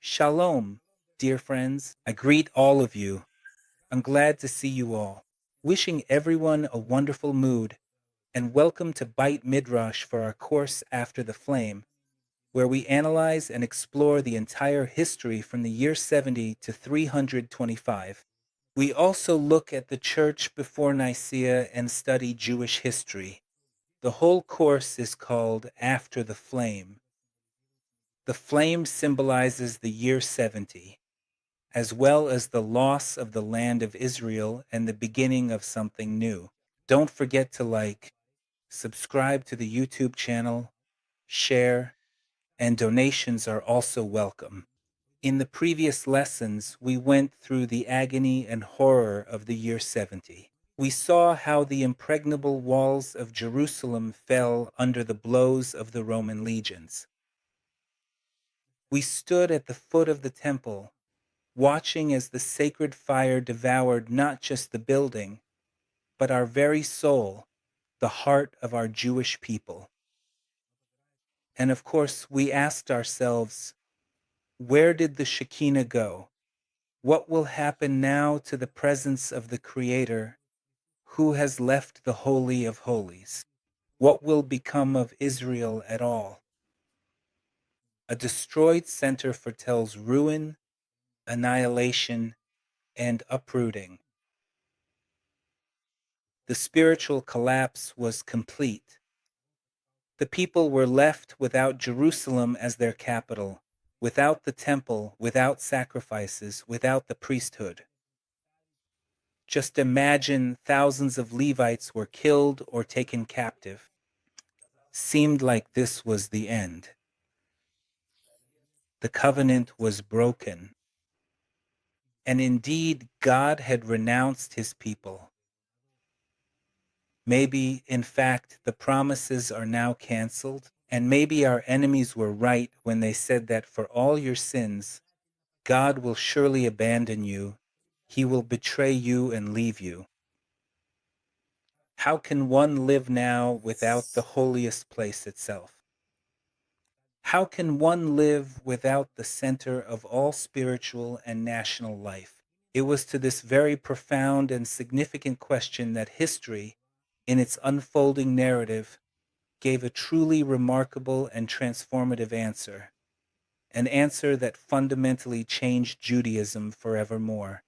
Shalom, dear friends. I greet all of you. I'm glad to see you all. Wishing everyone a wonderful mood, and welcome to Bite Midrash for our course After the Flame, where we analyze and explore the entire history from the year 70 to 325. We also look at the church before Nicaea and study Jewish history. The whole course is called After the Flame. The flame symbolizes the year 70, as well as the loss of the land of Israel and the beginning of something new. Don't forget to like, subscribe to the YouTube channel, share, and donations are also welcome. In the previous lessons, we went through the agony and horror of the year 70. We saw how the impregnable walls of Jerusalem fell under the blows of the Roman legions. We stood at the foot of the temple, watching as the sacred fire devoured not just the building, but our very soul, the heart of our Jewish people. And of course, we asked ourselves, where did the Shekinah go? What will happen now to the presence of the Creator who has left the Holy of Holies? What will become of Israel at all? A destroyed center foretells ruin, annihilation, and uprooting. The spiritual collapse was complete. The people were left without Jerusalem as their capital, without the temple, without sacrifices, without the priesthood. Just imagine thousands of Levites were killed or taken captive. Seemed like this was the end. The covenant was broken. And indeed, God had renounced his people. Maybe, in fact, the promises are now canceled, and maybe our enemies were right when they said that for all your sins, God will surely abandon you, he will betray you and leave you. How can one live now without the holiest place itself? How can one live without the center of all spiritual and national life? It was to this very profound and significant question that history, in its unfolding narrative, gave a truly remarkable and transformative answer, an answer that fundamentally changed Judaism forevermore.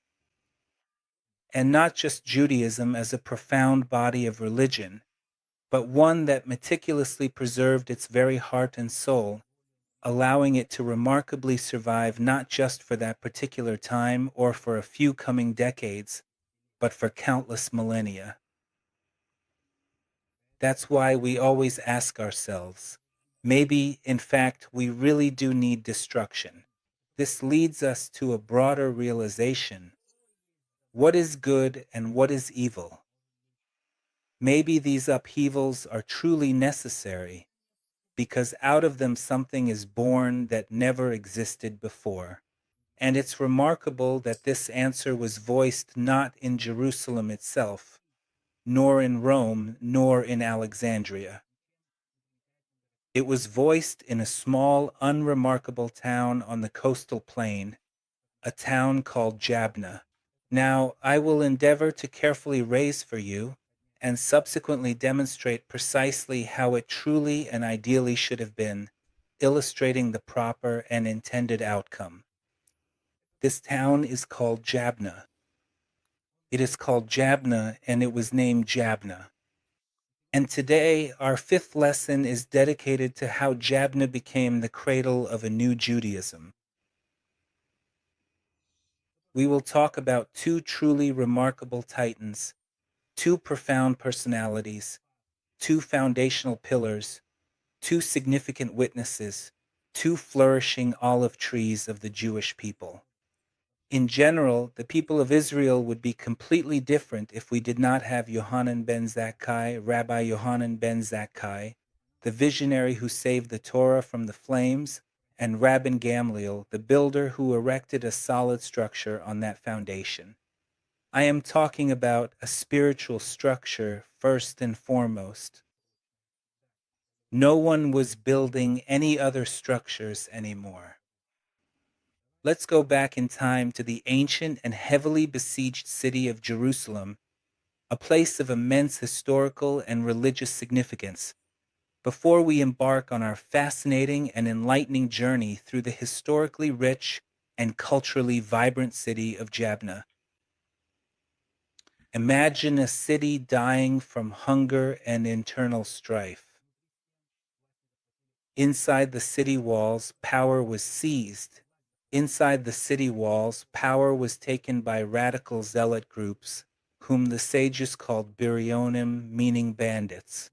And not just Judaism as a profound body of religion, but one that meticulously preserved its very heart and soul, allowing it to remarkably survive not just for that particular time or for a few coming decades, but for countless millennia. That's why we always ask ourselves, maybe, in fact, we really do need destruction. This leads us to a broader realization. What is good and what is evil? Maybe these upheavals are truly necessary because out of them something is born that never existed before. And it's remarkable that this answer was voiced not in Jerusalem itself, nor in Rome, nor in Alexandria. It was voiced in a small, unremarkable town on the coastal plain, a town called Jabna. Now, I will endeavor to carefully raise for you and subsequently demonstrate precisely how it truly and ideally should have been, illustrating the proper and intended outcome. This town is called Jabna. It is called Jabna, and it was named Jabna. And today, our fifth lesson is dedicated to how Jabna became the cradle of a new Judaism. We will talk about two truly remarkable titans, two profound personalities, two foundational pillars, two significant witnesses, two flourishing olive trees of the Jewish people. In general, the people of Israel would be completely different if we did not have Yochanan ben Zakkai, Rabbi Yochanan ben Zakkai, the visionary who saved the Torah from the flames, and Rabban Gamliel, the builder who erected a solid structure on that foundation. I am talking about a spiritual structure first and foremost. No one was building any other structures anymore. Let's go back in time to the ancient and heavily besieged city of Jerusalem, a place of immense historical and religious significance, before we embark on our fascinating and enlightening journey through the historically rich and culturally vibrant city of Yavne. Imagine a city dying from hunger and internal strife. Inside the city walls, power was seized. Inside the city walls, power was taken by radical zealot groups, whom the sages called Birionim, meaning bandits.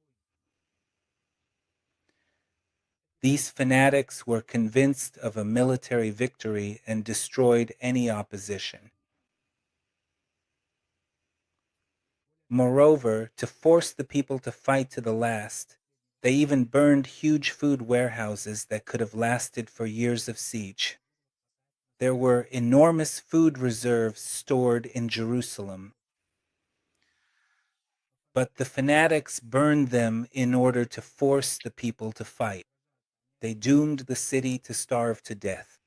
These fanatics were convinced of a military victory and destroyed any opposition. Moreover, to force the people to fight to the last, they even burned huge food warehouses that could have lasted for years of siege. There were enormous food reserves stored in Jerusalem, but the fanatics burned them in order to force the people to fight. They doomed the city to starve to death.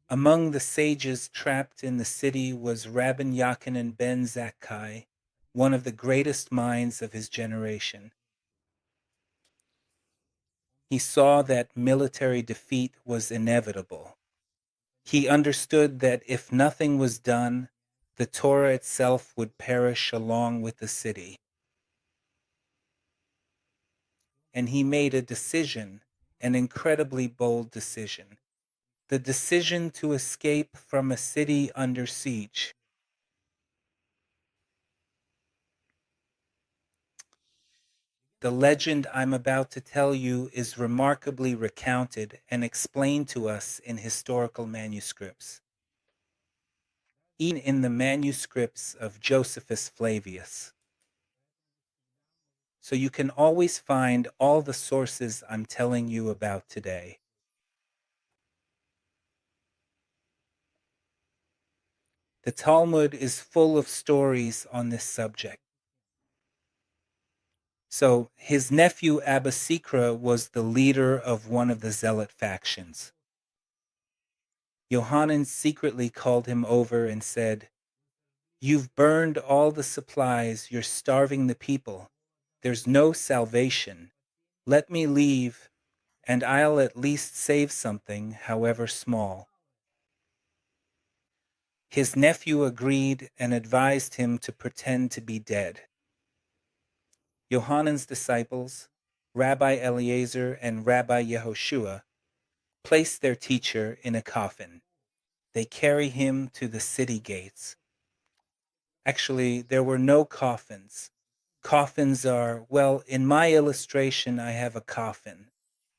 Among the sages trapped in the city was Rabbi Yochanan ben Zakkai, one of the greatest minds of his generation. He saw that military defeat was inevitable. He understood that if nothing was done, the Torah itself would perish along with the city. And he made a decision, an incredibly bold decision. The decision to escape from a city under siege. The legend I'm about to tell you is remarkably recounted and explained to us in historical manuscripts, even in the manuscripts of Josephus Flavius. So you can always find all the sources I'm telling you about today. The Talmud is full of stories on this subject. So his nephew Abba Sikra was the leader of one of the zealot factions. Yochanan secretly called him over and said, "You've burned all the supplies, you're starving the people. There's no salvation. Let me leave, and I'll at least save something, however small." His nephew agreed and advised him to pretend to be dead. Yohanan's disciples, Rabbi Eliezer and Rabbi Yehoshua, place their teacher in a coffin. They carry him to the city gates. Actually, there were no coffins. Coffins are, well, in my illustration, I have a coffin.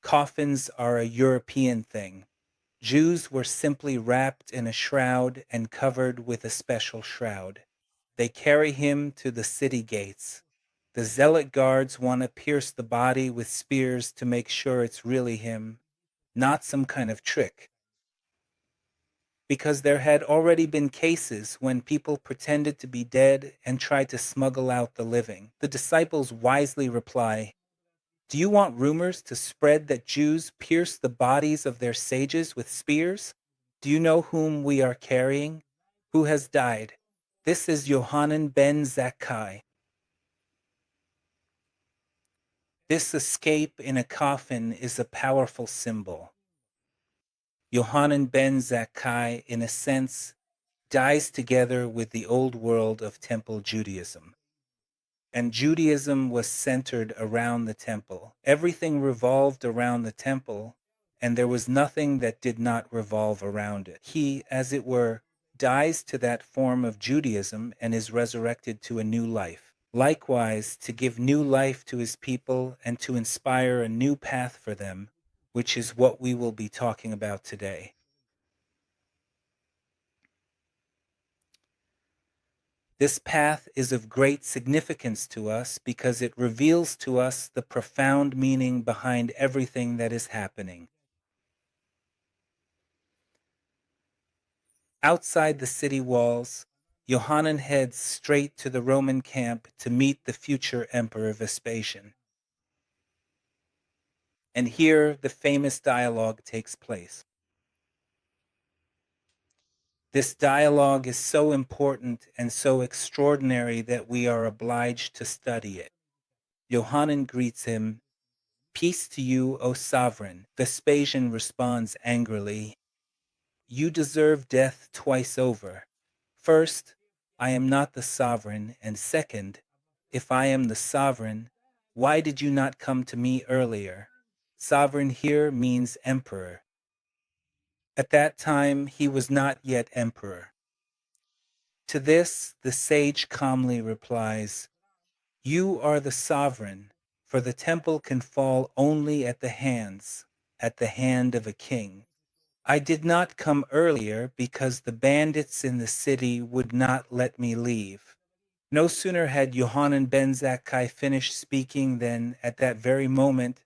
Coffins are a European thing. Jews were simply wrapped in a shroud and covered with a special shroud. They carry him to the city gates. The zealot guards want to pierce the body with spears to make sure it's really him, not some kind of trick. Because there had already been cases when people pretended to be dead and tried to smuggle out the living. The disciples wisely reply, "Do you want rumors to spread that Jews pierce the bodies of their sages with spears? Do you know whom we are carrying? Who has died? This is Yochanan ben Zakkai." This escape in a coffin is a powerful symbol. Yochanan ben Zakkai, in a sense, dies together with the old world of temple Judaism. And Judaism was centered around the temple. Everything revolved around the temple, and there was nothing that did not revolve around it. He, as it were, dies to that form of Judaism and is resurrected to a new life. Likewise, to give new life to his people and to inspire a new path for them, which is what we will be talking about today. This path is of great significance to us because it reveals to us the profound meaning behind everything that is happening. Outside the city walls, Yohanan heads straight to the Roman camp to meet the future Emperor Vespasian. And here the famous dialogue takes place. This dialogue is so important and so extraordinary that we are obliged to study it. Yochanan greets him, "Peace to you, O sovereign." Vespasian responds angrily, "You deserve death twice over. First, I am not the sovereign, and second, if I am the sovereign, why did you not come to me earlier?" Sovereign here means emperor. At that time, he was not yet emperor. To this, the sage calmly replies, "You are the sovereign, for the temple can fall only at the hand of a king. I did not come earlier because the bandits in the city would not let me leave." No sooner had Yochanan ben Zakkai finished speaking than, at that very moment,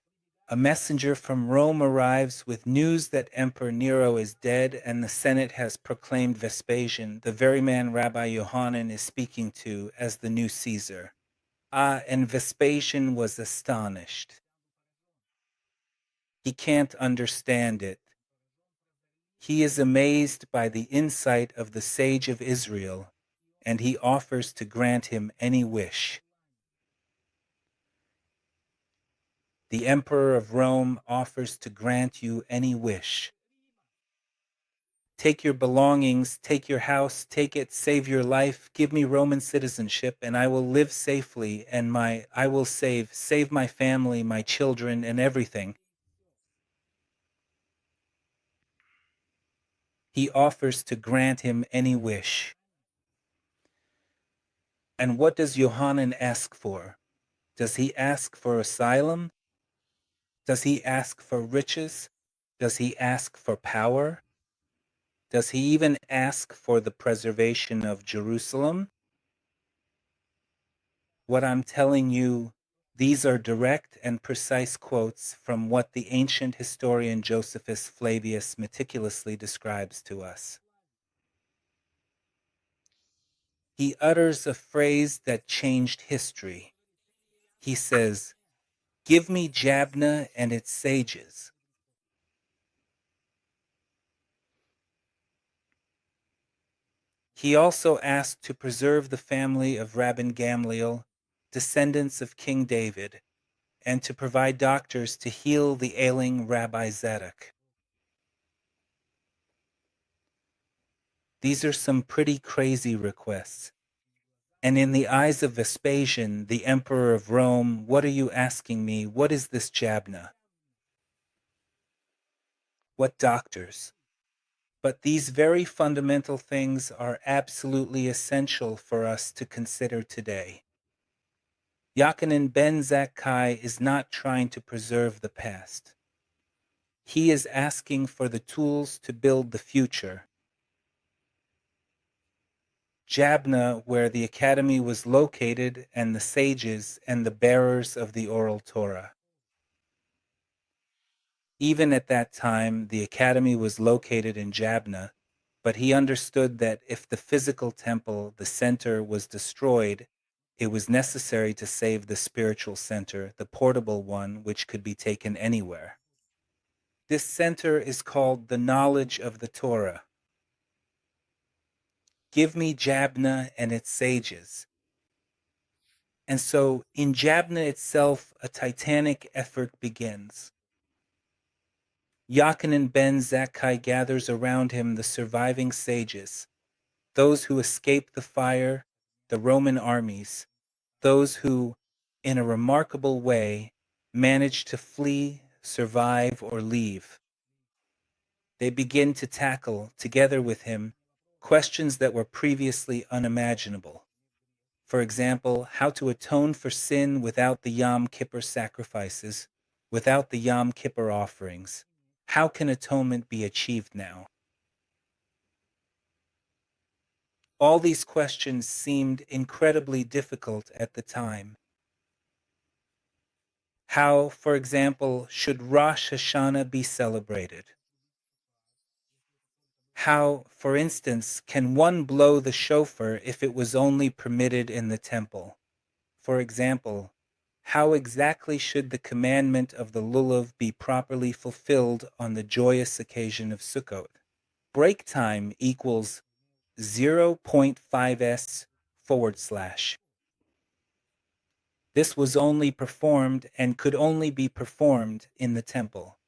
a messenger from Rome arrives with news that Emperor Nero is dead and the Senate has proclaimed Vespasian, the very man Rabbi Yochanan is speaking to, as the new Caesar. And Vespasian was astonished. He can't understand it. He is amazed by the insight of the sage of Israel, and he offers to grant him any wish. The Emperor of Rome offers to grant you any wish. Take your belongings, take your house, take it, save your life, give me Roman citizenship, and I will live safely, and I will save my family, my children, and everything. He offers to grant him any wish. And what does Yochanan ask for? Does he ask for asylum? Does he ask for riches? Does he ask for power? Does he even ask for the preservation of Jerusalem? What I'm telling you, these are direct and precise quotes from what the ancient historian Josephus Flavius meticulously describes to us. He utters a phrase that changed history. He says, "Give me Jabna and its sages." He also asked to preserve the family of Rabban Gamliel, descendants of King David, and to provide doctors to heal the ailing Rabbi Zadok. These are some pretty crazy requests. And in the eyes of Vespasian, the emperor of Rome, what are you asking me? What is this Jabna? What doctors? But these very fundamental things are absolutely essential for us to consider today. Yochanan ben Zakkai is not trying to preserve the past. He is asking for the tools to build the future. Jabna, where the academy was located, and the sages and the bearers of the oral Torah. Even at that time, the academy was located in Jabna, but he understood that if the physical temple, the center, was destroyed, it was necessary to save the spiritual center, the portable one, which could be taken anywhere. This center is called the knowledge of the Torah. Give me Jabna and its sages. And so in Jabna itself, a titanic effort begins. Yochanan ben Zakkai gathers around him the surviving sages, those who escaped the fire, the Roman armies, those who, in a remarkable way, managed to flee, survive, or leave. They begin to tackle, together with him, questions that were previously unimaginable. For example, how to atone for sin without the Yom Kippur sacrifices, without the Yom Kippur offerings. How can atonement be achieved now? All these questions seemed incredibly difficult at the time. How, for example, should Rosh Hashanah be celebrated? How, for instance, can one blow the shofar if it was only permitted in the temple? For example, How exactly should the commandment of the lulav be properly fulfilled on the joyous occasion of Sukkot? Break time equals 0.5s forward slash. This was only performed and could only be performed in the temple.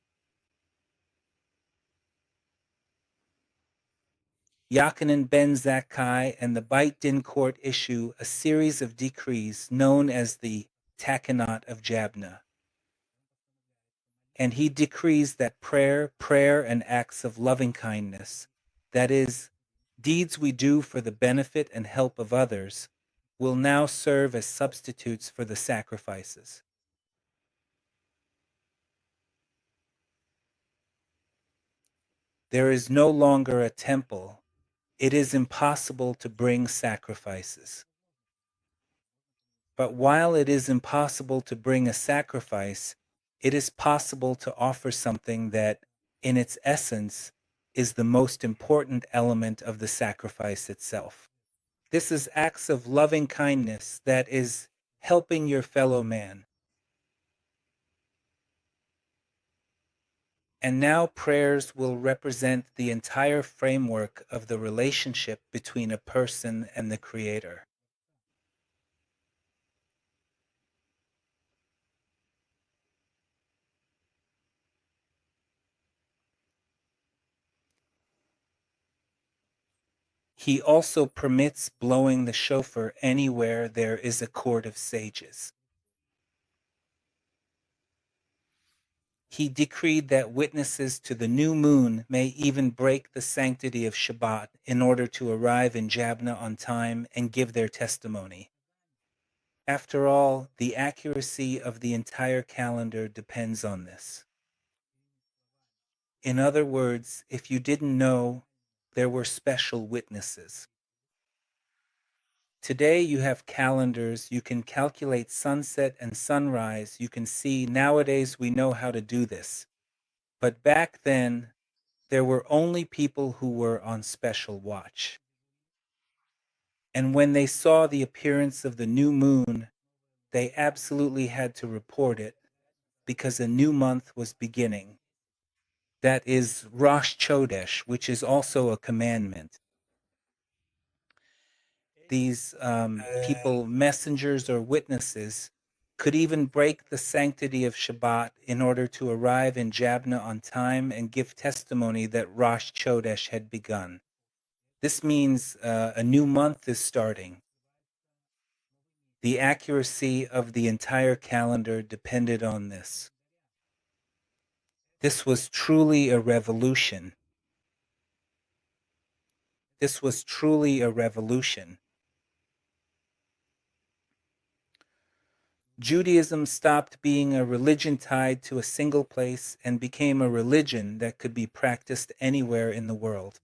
Yochanan ben Zakkai and the Beit Din court issue a series of decrees known as the Takanot of Jabna. And he decrees that prayer and acts of loving kindness, that is, deeds we do for the benefit and help of others, will now serve as substitutes for the sacrifices. There is no longer a temple. It is impossible to bring sacrifices. But while it is impossible to bring a sacrifice, it is possible to offer something that, in its essence, is the most important element of the sacrifice itself. This is acts of loving kindness, that is, helping your fellow man. And now prayers will represent the entire framework of the relationship between a person and the Creator. He also permits blowing the shofar anywhere there is a court of sages. He decreed that witnesses to the new moon may even break the sanctity of Shabbat in order to arrive in Jabna on time and give their testimony. After all, the accuracy of the entire calendar depends on this. In other words, if you didn't know, there were special witnesses. Today you have calendars, you can calculate sunset and sunrise, you can see nowadays we know how to do this. But back then, there were only people who were on special watch. And when they saw the appearance of the new moon, they absolutely had to report it because a new month was beginning. That is Rosh Chodesh, which is also a commandment. These people, messengers or witnesses, could even break the sanctity of Shabbat in order to arrive in Jabna on time and give testimony that Rosh Chodesh had begun. This means a new month is starting. The accuracy of the entire calendar depended on this. This was truly a revolution. This was truly a revolution. Judaism stopped being a religion tied to a single place and became a religion that could be practiced anywhere in the world.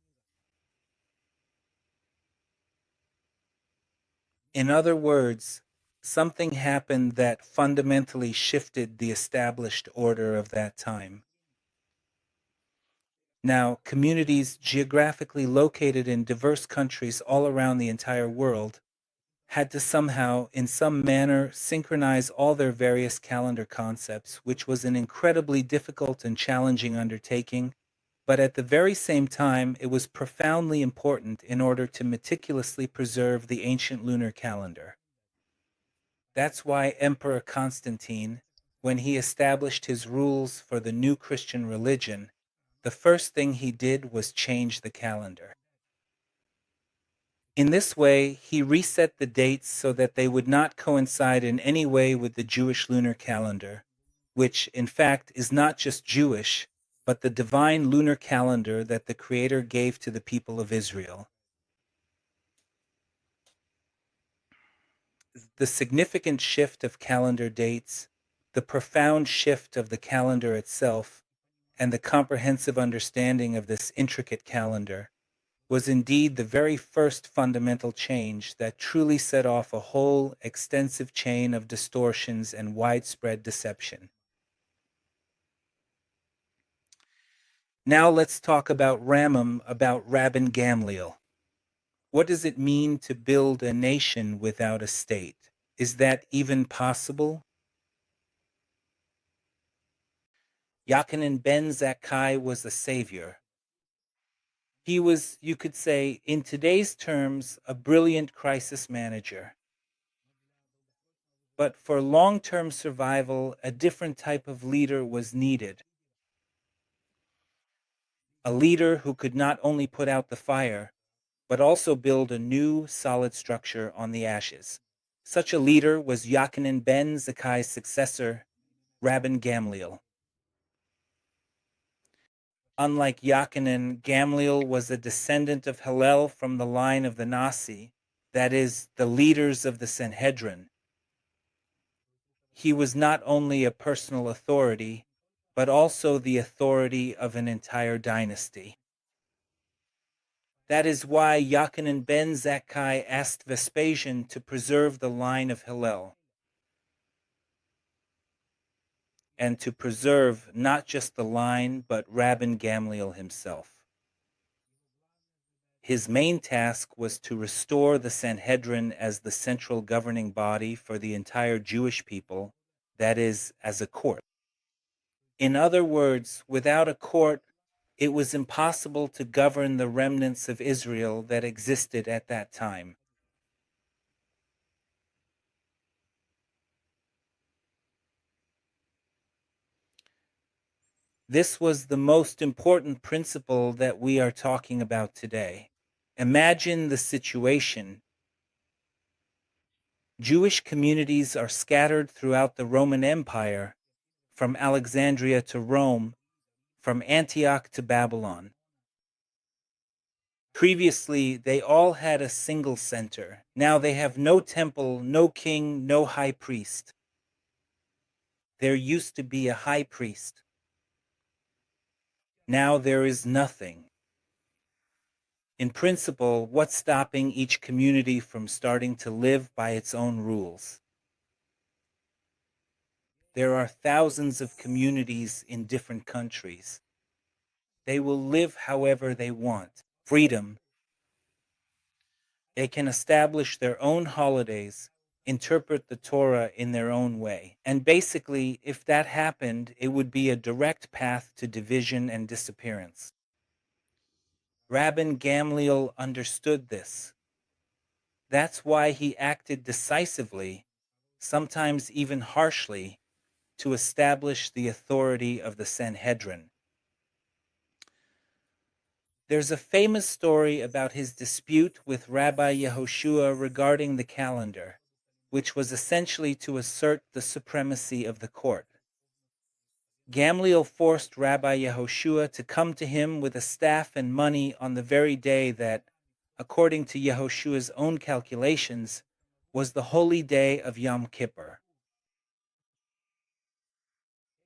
In other words, something happened that fundamentally shifted the established order of that time. Now, communities geographically located in diverse countries all around the entire world had to somehow, in some manner, synchronize all their various calendar concepts, which was an incredibly difficult and challenging undertaking, but at the very same time, it was profoundly important in order to meticulously preserve the ancient lunar calendar. That's why Emperor Constantine, when he established his rules for the new Christian religion, the first thing he did was change the calendar. In this way, he reset the dates so that they would not coincide in any way with the Jewish lunar calendar, which, in fact, is not just Jewish, but the divine lunar calendar that the Creator gave to the people of Israel. The significant shift of calendar dates, the profound shift of the calendar itself, and the comprehensive understanding of this intricate calendar was indeed the very first fundamental change that truly set off a whole extensive chain of distortions and widespread deception. Now let's talk about Rabban Gamliel. What does it mean to build a nation without a state? Is that even possible? Yochanan ben Zakkai was a savior. He was, you could say, in today's terms, a brilliant crisis manager. But for long-term survival, a different type of leader was needed. A leader who could not only put out the fire, but also build a new, solid structure on the ashes. Such a leader was Yochanan ben Zakkai's successor, Rabban Gamliel. Unlike Yochanan, Gamliel was a descendant of Hillel from the line of the Nasi, that is, the leaders of the Sanhedrin. He was not only a personal authority, but also the authority of an entire dynasty. That is why Yochanan ben Zakkai asked Vespasian to preserve the line of Hillel, and to preserve not just the line, but Rabban Gamliel himself. His main task was to restore the Sanhedrin as the central governing body for the entire Jewish people, that is, as a court. In other words, without a court, it was impossible to govern the remnants of Israel that existed at that time. This was the most important principle that we are talking about today. Imagine the situation. Jewish communities are scattered throughout the Roman Empire, from Alexandria to Rome, from Antioch to Babylon. Previously, they all had a single center. Now they have no temple, no king, no high priest. There used to be a high priest. Now there is nothing. In principle, what's stopping each community from starting to live by its own rules? There are thousands of communities in different countries. They will live however they want. Freedom. They can establish their own holidays, interpret the Torah in their own way. And basically, if that happened, it would be a direct path to division and disappearance. Rabban Gamliel understood this. That's why he acted decisively, sometimes even harshly, to establish the authority of the Sanhedrin. There's a famous story about his dispute with Rabbi Yehoshua regarding the calendar, which was essentially to assert the supremacy of the court. Gamliel forced Rabbi Yehoshua to come to him with a staff and money on the very day that, according to Yehoshua's own calculations, was the holy day of Yom Kippur.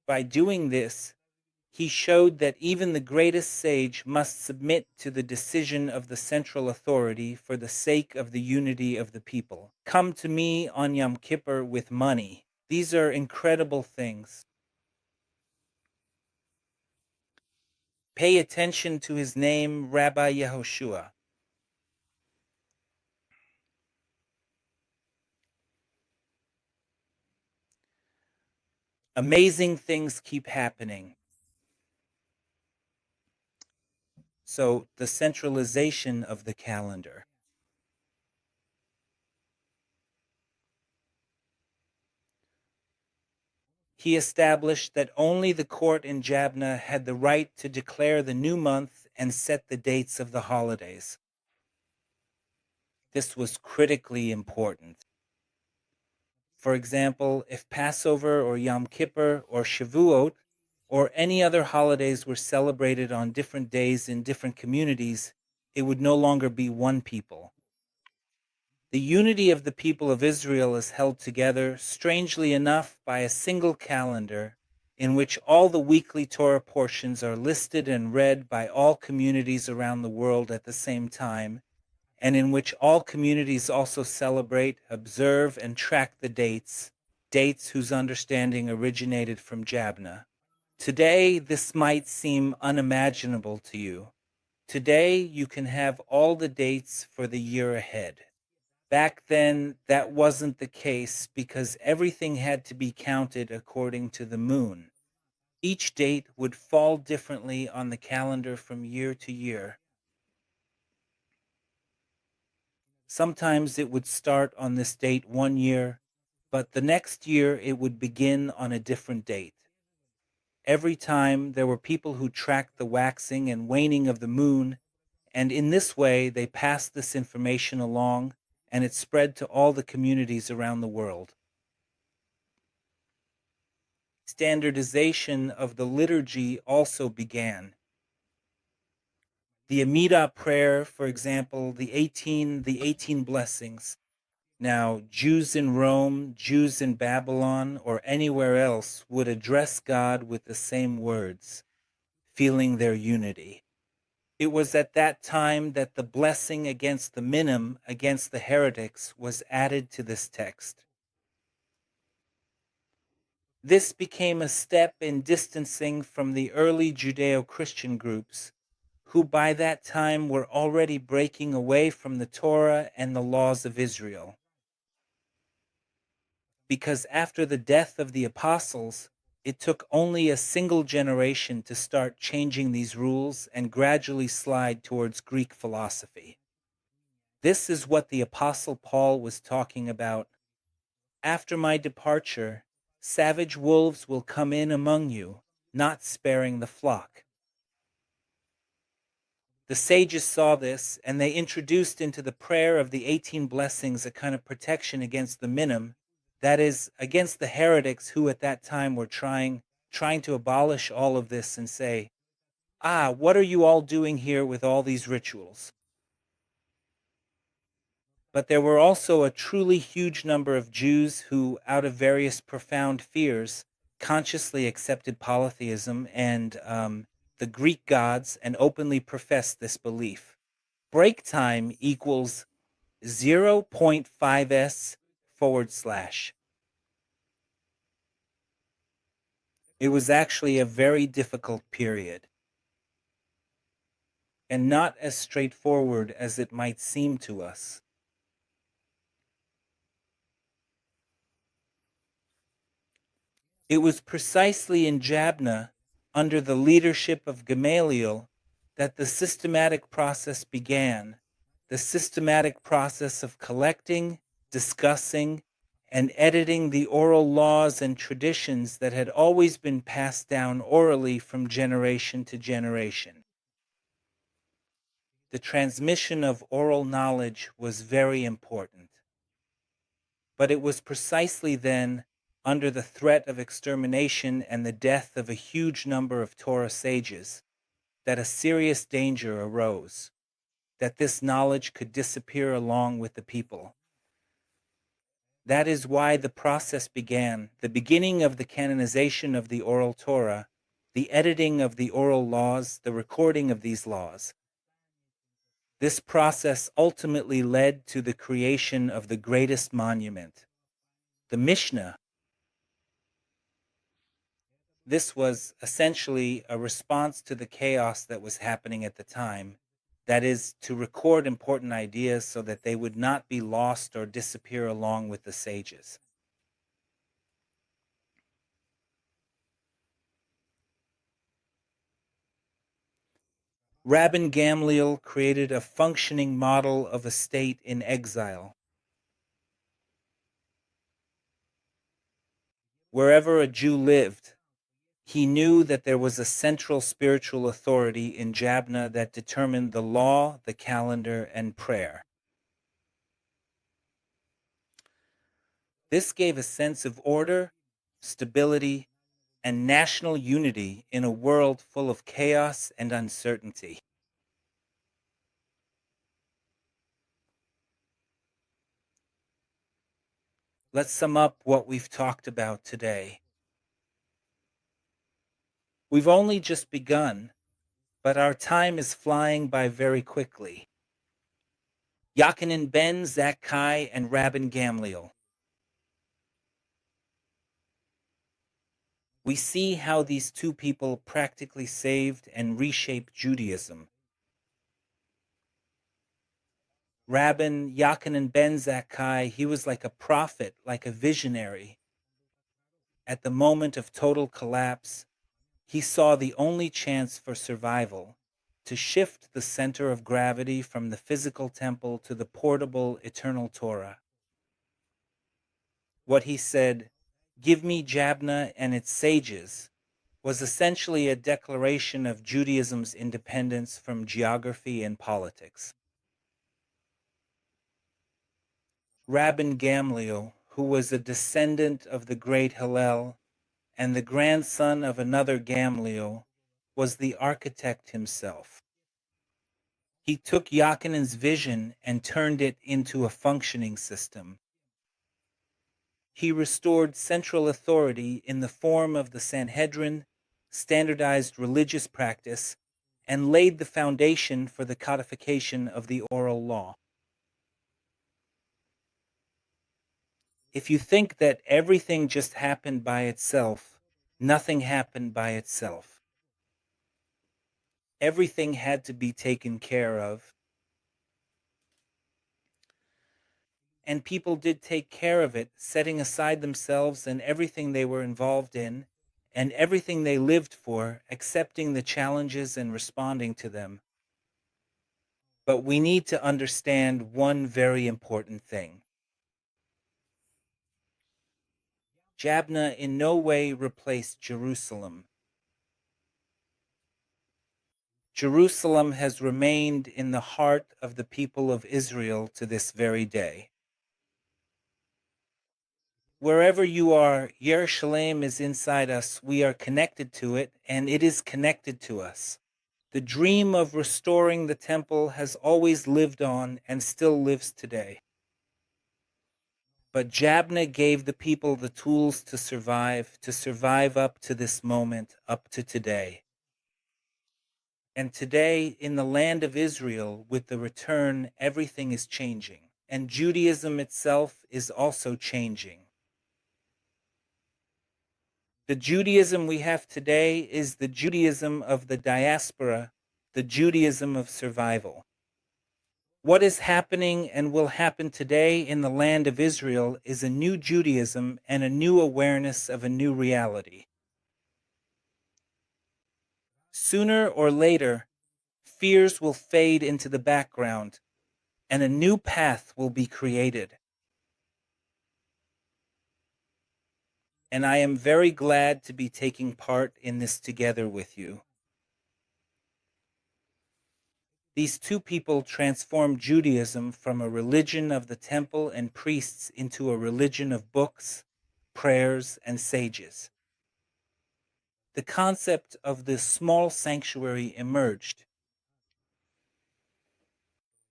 By doing this, he showed that even the greatest sage must submit to the decision of the central authority for the sake of the unity of the people. Come to me on Yom Kippur with money. These are incredible things. Pay attention to his name, Rabbi Yehoshua. Amazing things keep happening. So, the centralization of the calendar. He established that only the court in Jabna had the right to declare the new month and set the dates of the holidays. This was critically important. For example, if Passover or Yom Kippur or Shavuot or any other holidays were celebrated on different days in different communities, it would no longer be one people. The unity of the people of Israel is held together, strangely enough, by a single calendar in which all the weekly Torah portions are listed and read by all communities around the world at the same time, and in which all communities also celebrate, observe, and track the dates whose understanding originated from Jabna. Today, this might seem unimaginable to you. Today, you can have all the dates for the year ahead. Back then, that wasn't the case because everything had to be counted according to the moon. Each date would fall differently on the calendar from year to year. Sometimes it would start on this date one year, but the next year it would begin on a different date. Every time there were people who tracked the waxing and waning of the moon, and in this way they passed this information along, and it spread to all the communities around the world. Standardization of the liturgy also began. The Amida prayer, for example, the 18 blessings. Now, Jews in Rome, Jews in Babylon, or anywhere else would address God with the same words, feeling their unity. It was at that time that the blessing against the minim, against the heretics, was added to this text. This became a step in distancing from the early Judeo-Christian groups, who by that time were already breaking away from the Torah and the laws of Israel. Because after the death of the apostles, it took only a single generation to start changing these rules and gradually slide towards Greek philosophy. This is what the Apostle Paul was talking about. After my departure, savage wolves will come in among you, not sparing the flock. The sages saw this, and they introduced into the prayer of the 18 blessings a kind of protection against the minim, that is, against the heretics who at that time were trying to abolish all of this and say, what are you all doing here with all these rituals? But there were also a truly huge number of Jews who, out of various profound fears, consciously accepted polytheism and the Greek gods and openly professed this belief. Break time equals 0.5s/. It was actually a very difficult period, and not as straightforward as it might seem to us. It was precisely in Yavne, under the leadership of Gamaliel, that the systematic process began, the systematic process of collecting, discussing, and editing the oral laws and traditions that had always been passed down orally from generation to generation. The transmission of oral knowledge was very important. But it was precisely then, under the threat of extermination and the death of a huge number of Torah sages, that a serious danger arose, that this knowledge could disappear along with the people. That is why the process began, the beginning of the canonization of the oral Torah, the editing of the oral laws, the recording of these laws. This process ultimately led to the creation of the greatest monument, the Mishnah. This was essentially a response to the chaos that was happening at the time. That is, to record important ideas so that they would not be lost or disappear along with the sages. Rabban Gamliel created a functioning model of a state in exile. Wherever a Jew lived, he knew that there was a central spiritual authority in Yavne that determined the law, the calendar, and prayer. This gave a sense of order, stability, and national unity in a world full of chaos and uncertainty. Let's sum up what we've talked about today. We've only just begun, but our time is flying by very quickly. Yochanan ben Zakkai and Rabban Gamliel. We see how these two people practically saved and reshaped Judaism. Rabban Yochanan ben Zakkai, he was like a prophet, like a visionary. At the moment of total collapse, He saw the only chance for survival to shift the center of gravity from the physical temple to the portable eternal Torah. What he said, "Give me Jabna and its sages," was essentially a declaration of Judaism's independence from geography and politics. Rabban Gamliel, who was a descendant of the great Hillel and the grandson of another Gamliel, was the architect himself. He took Yochanan's vision and turned it into a functioning system. He restored central authority in the form of the Sanhedrin, standardized religious practice, and laid the foundation for the codification of the oral law. If you think that everything just happened by itself, nothing happened by itself. Everything had to be taken care of. And people did take care of it, setting aside themselves and everything they were involved in, and everything they lived for, accepting the challenges and responding to them. But we need to understand one very important thing. Jabna in no way replaced Jerusalem. Jerusalem has remained in the heart of the people of Israel to this very day. Wherever you are, Yerushalayim is inside us. We are connected to it, and it is connected to us. The dream of restoring the temple has always lived on and still lives today. But Jabna gave the people the tools to survive up to this moment, up to today. And today, in the land of Israel, with the return, everything is changing. And Judaism itself is also changing. The Judaism we have today is the Judaism of the diaspora, the Judaism of survival. What is happening and will happen today in the land of Israel is a new Judaism and a new awareness of a new reality. Sooner or later, fears will fade into the background and a new path will be created. And I am very glad to be taking part in this together with you. These two people transformed Judaism from a religion of the temple and priests into a religion of books, prayers, and sages. The concept of the small sanctuary emerged.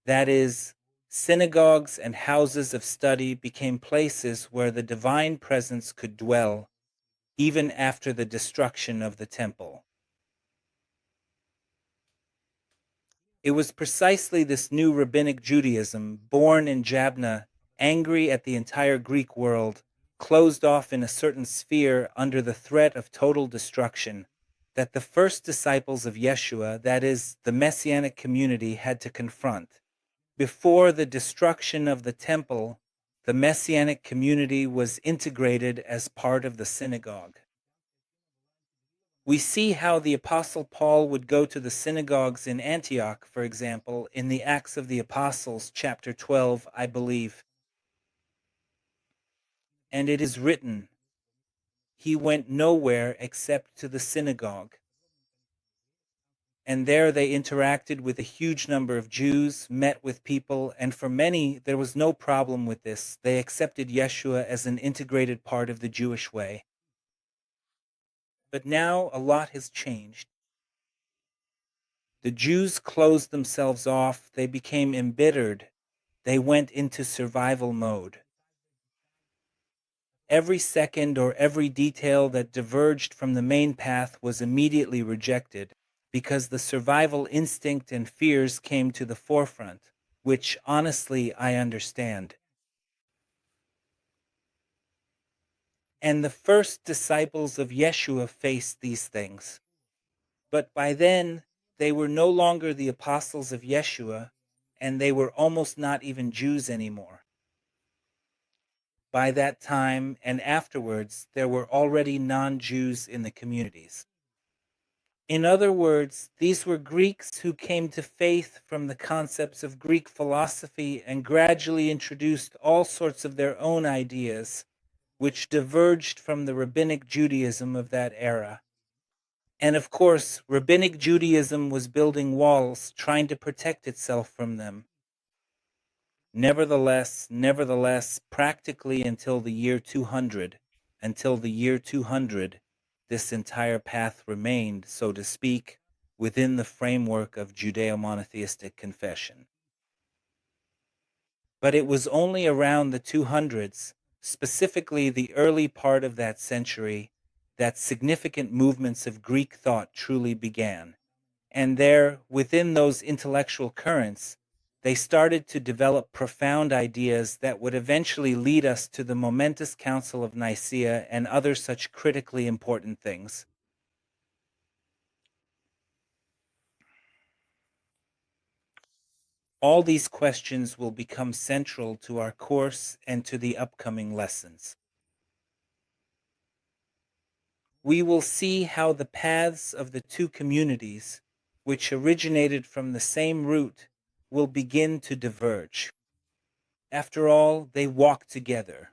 That is, synagogues and houses of study became places where the divine presence could dwell, even after the destruction of the temple. It was precisely this new rabbinic Judaism, born in Jabna, angry at the entire Greek world, closed off in a certain sphere under the threat of total destruction, that the first disciples of Yeshua, that is, the Messianic community, had to confront. Before the destruction of the temple, the Messianic community was integrated as part of the synagogue. We see how the Apostle Paul would go to the synagogues in Antioch, for example, in the Acts of the Apostles, chapter 12, I believe. And it is written, he went nowhere except to the synagogue. And there they interacted with a huge number of Jews, met with people, and for many, there was no problem with this. They accepted Yeshua as an integrated part of the Jewish way. But now a lot has changed. The Jews closed themselves off, they became embittered, they went into survival mode. Every second or every detail that diverged from the main path was immediately rejected, because the survival instinct and fears came to the forefront, which honestly I understand. And the first disciples of Yeshua faced these things. But by then, they were no longer the apostles of Yeshua, and they were almost not even Jews anymore. By that time and afterwards, there were already non-Jews in the communities. In other words, these were Greeks who came to faith from the concepts of Greek philosophy and gradually introduced all sorts of their own ideas, which diverged from the Rabbinic Judaism of that era. And of course, Rabbinic Judaism was building walls, trying to protect itself from them. Nevertheless, practically until the year 200, this entire path remained, so to speak, within the framework of Judeo-monotheistic confession. But it was only around the 200s, specifically the early part of that century, that significant movements of Greek thought truly began. And there, within those intellectual currents, they started to develop profound ideas that would eventually lead us to the momentous Council of Nicaea and other such critically important things. All these questions will become central to our course and to the upcoming lessons. We will see how the paths of the two communities, which originated from the same root, will begin to diverge. After all, they walk together.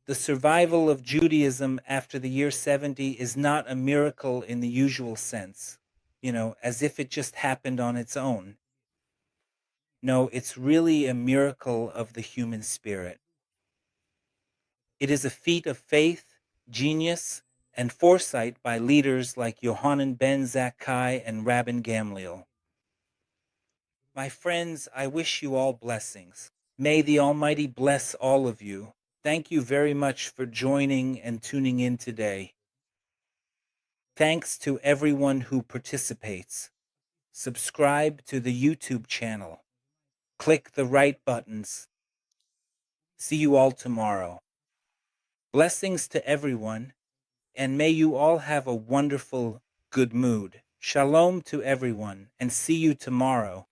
The survival of Judaism after the year 70 is not a miracle in the usual sense, as if it just happened on its own. No, it's really a miracle of the human spirit. It is a feat of faith, genius, and foresight by leaders like Yochanan ben Zakkai and Rabban Gamliel. My friends, I wish you all blessings. May the Almighty bless all of you. Thank you very much for joining and tuning in today. Thanks to everyone who participates. Subscribe to the YouTube channel. Click the right buttons. See you all tomorrow. Blessings to everyone, and may you all have a wonderful, good mood. Shalom to everyone, and see you tomorrow.